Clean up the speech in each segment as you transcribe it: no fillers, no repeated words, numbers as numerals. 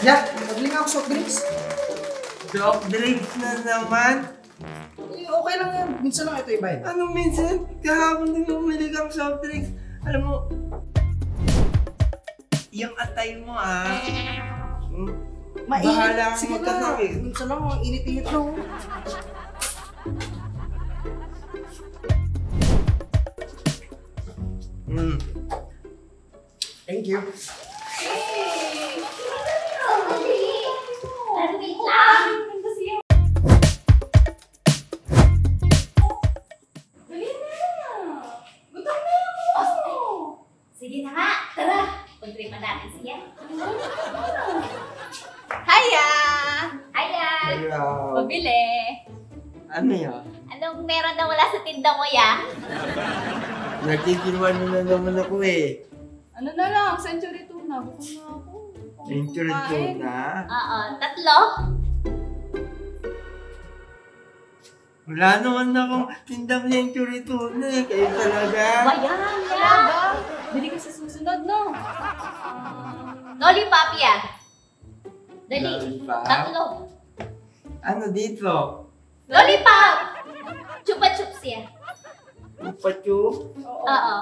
Jack, nabili nga ako soft drinks. Soft drinks na naman? Eh, okay lang yan. Minsan lang ito ibayad. Anong minsan? Kahapon din bumili kang soft drinks. Alam mo, yung atay mo bahala kang magkasakit. Minsan lang, ang init-init lang. Thank you. Sige na nga, tara. Pag-tripan natin siya. Hiya! Hiya! Hello. Pabili. Ano yun? Anong meron na wala sa tinda mo, ya? Nagkikiluan mo na naman ako eh. Ano na lang, century tuna. Bukod na ako. Century tuna? Oo, 3? Wala naman akong tindang century tuna eh. Kayo talaga. Bayan, ya! Talaga? Bili ka sa susunod, no? Lollipop, ya. Dali. Lollipop? 3. Ano dito? Lollipop! Chupa chups, ya. Chupa-chup? Oo.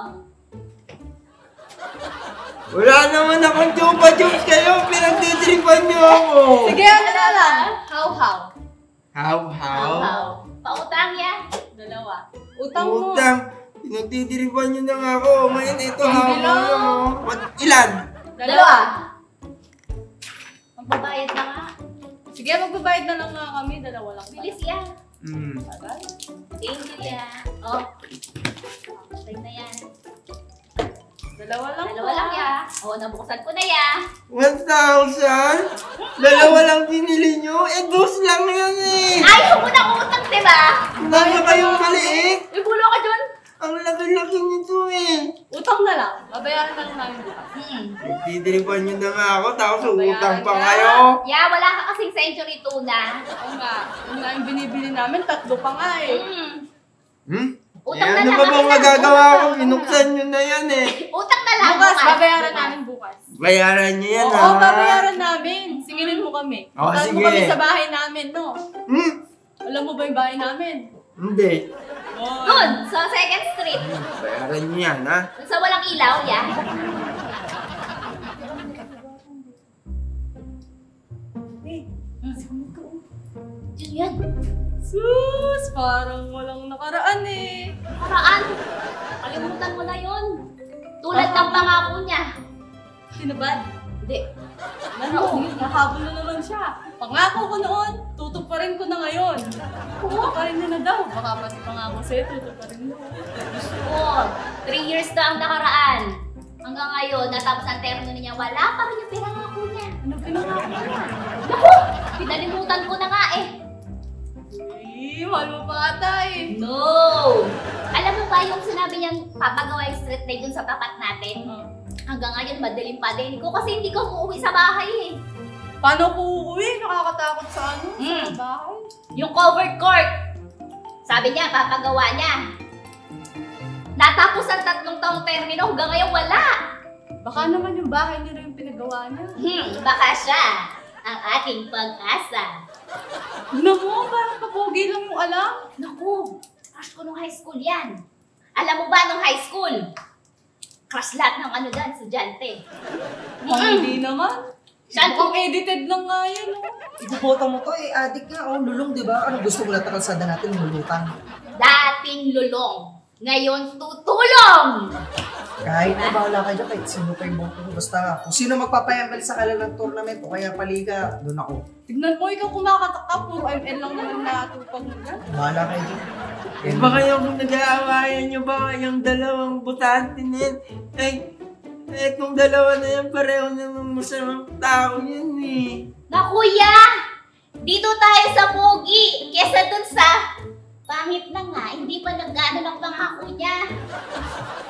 Wala naman akong chupa-chups kayo. Pinagtitripan niyo ako. Sige, ano na lang? How? How? Pautang, ya. 2. Utang mo. Utang. Pinagtitripan niyo na nga ako. Ngayon ito how mo. Ilan? 2. Magbabayad na nga. Sige, magbabayad na lang nga kami. 2 lang. Bilis, ya. Tagal. Thank you, ya. Oh. Try na yan. 2 lang. 2 lang, ya. Oo, nabuksan ko na, ya. 1,000? Dalawa lang binili nyo? Eh, dos lang yan eh. Ayaw mo na utang, diba? Dami kayong maliit. Ibulo ka dun. Ang laki-laki nito eh. Utang na lang. Babayaran na lang namin bukas. Nagtitripan nyo na nga ako, tapos Bayaran utang pa ka. kayo. Ya, wala ka kasing century tuna. Oo nga. Yung nga yung binibili namin, 3 pa nga eh. Utang Eh, na ano lang. ba bang kasi magagawa ko? Utang. Binuksan nyo na yan eh. Utang na lang. Bukas, babayaran namin bukas. Bayaran nyo yan Oo, babayaran namin. Singilin mo kami. Oo, Puntahan mo sige. kami sa bahay namin, no? Alam mo ba yung bahay namin? Hindi. Doon, sa 2nd Street. Bayaran nyo yan ha. Doon sa walang ilaw, ya. Yun yan. Sus, parang walang nakaraan eh. Paraan. Kalimutan mo na yun. Tulad ng pangako niya. Tinabad. Hindi. Ano? Nahabol na naman siya. Pangako ko noon, tutuparin ko na ngayon. Tutuparin niya na daw. Baka pati pangako sa'yo, tutuparin mo. Oo. 3 years na ang nakaraan. Hanggang ngayon, natapos ang termino niya, wala pa rin yung pinangako niya. Ano pinangako niya? Naku! Pinalimutan ko na nga eh. Eh, mahal mo pa ata eh. No! Alam mo ba yung sinabi niyang papagawa yung street light dun sa tapat natin? Hanggang ngayon, madaling pa din ko kasi hindi ko uuwi sa bahay eh. Paano ko uuwi? Nakakatakot sa ano? Sa bahay. Yung covered court. Sabi niya, papagawa niya. Natapos ang 3 taong termino, hanggang ngayon wala. Baka naman yung bahay niya yung pinagawa niya. Baka siya ang ating pag-asa. Naku, parang kapogi lang yung alam. Naku, crush ko nung high school yan. Alam mo ba nung high school? Crush lahat ng ano dyan, estudyante. Hindi naman. Saan Mukhang edited lang nga yan. Ibuboto mo to eh, adik nga. Oh, lulong, di ba? Ano gusto mo lang kalsada natin, lulutang. Dating lulong. Ngayon, tutulong! Kahit na bahala kayo dyan, kahit sino pa yung boto mo. Basta kung sino magpapayanggal sa kalalang tournament o kaya paliga, doon ako. Tignan mo, ikaw kumakatakap. Puro ML lang naman natupag mo dyan. Bahala kayo dyan. Ba kayo kung nag-aawayan nyo ba yung dalawang butante na yan? Eh, kung dalawa na yan, pareho naman masamang tao yan eh. Na kuya! Dito tayo sa pogi! Kesa dun sa pangit na nga, hindi pa nag-ano ng pangako niya.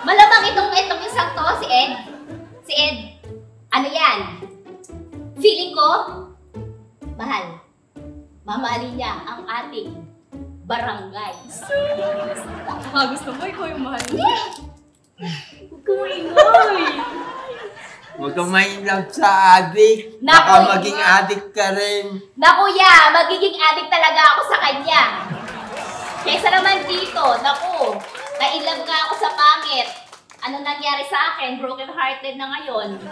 Malamang itong isang to, si Ed. Si Ed, ano yan? Feeling ko, mahal. Mamahalin niya ang ating barangay. Gusto mo, ikaw yung mahal mo. Huwag ka maingay. Huwag kang ma-inlove sa adik. Naku, Baka maging adik ka rin. Na kuya, magiging addict talaga ako sa kanya. Kaysa naman dito, naku, na-inlove nga ako sa pangit. Ano nangyari sa akin? Broken hearted na ngayon.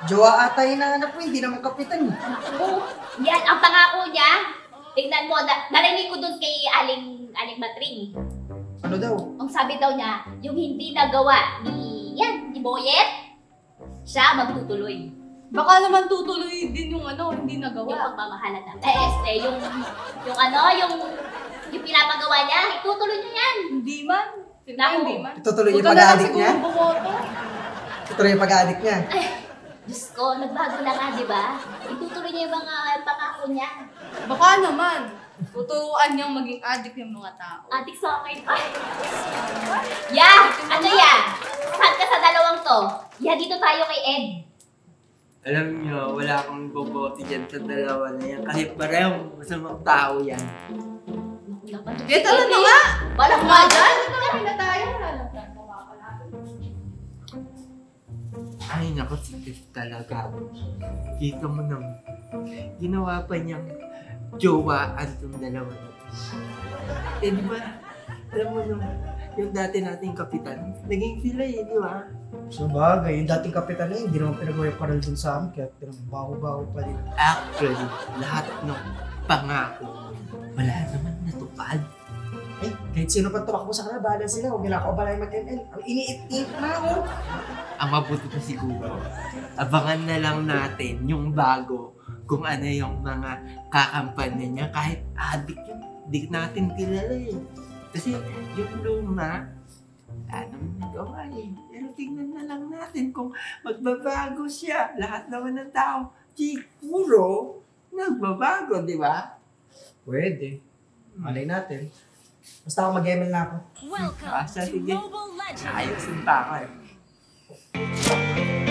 Jowa ata hinahanap mo, hindi naman kapitan. Naku, yan, ang pangako niya. Tignan mo, narinig ko dun kay Aling Matring. Ano daw? Ang sabi daw niya, yung hindi nagawa ni Boyet, siya magtutuloy. Baka naman tutuloy din yung hindi Yung nagawa. pagmamahalan na. yung pinapagawa niya, itutuloy niya yan. Hindi man. Naku. Hindi man. Itutuloy yung Huwag ka na lang pag-addict niya? siguro bumoto. Itutuloy yung pag-addict niya. Diyos ko, nagbago na nga, di ba? Itutuloy niya yung mga pangako niya. Baka naman. Tuturuan niyang maging addict yung mga tao. Adik sa akin. Ay. Yeah! Ano yan? Saan ka sa dalawang to? Yeah, dito tayo kay Ed. Alam niyo, wala akong boboto dyan sa dalawa na yan. Kasi parehong masamang tao yan. Ito na nga! Walang nga dyan. Kami na tayo. Wala lang tayo makakalapit. Ay, naku, sikit talaga. Kita mo naman. Ginawa pa niyang jowaan tong dalawa na to. Eh, di ba? Alam mo naman, yung dati nating kapitan, naging sila di ba? So bagay, yung dating kapitan na yun, hindi naman pinagawa yung karal dun sa amin, kaya baho-baho pa din. Actually, lahat ng pangako, wala naman natupad. Eh, kahit sino pa tumakbo sa kanila, bahala sila, huwag nila ako balay mag-ML. Ang iniit-it na ako. Ang mabuti pa siguro, abangan na lang natin yung bago kung ano yung mga kakampanya niya. Kahit adik yun, di natin kilala eh. Kasi yung luma, wala naman nagawa eh. Pero tingnan na lang natin kung magbabago siya. Lahat naman ng tao, siguro, nagbabago, di ba? Pwede. Malay natin. Basta ako mag-ML na ako. Asa, sige. Ayusin pa ako eh.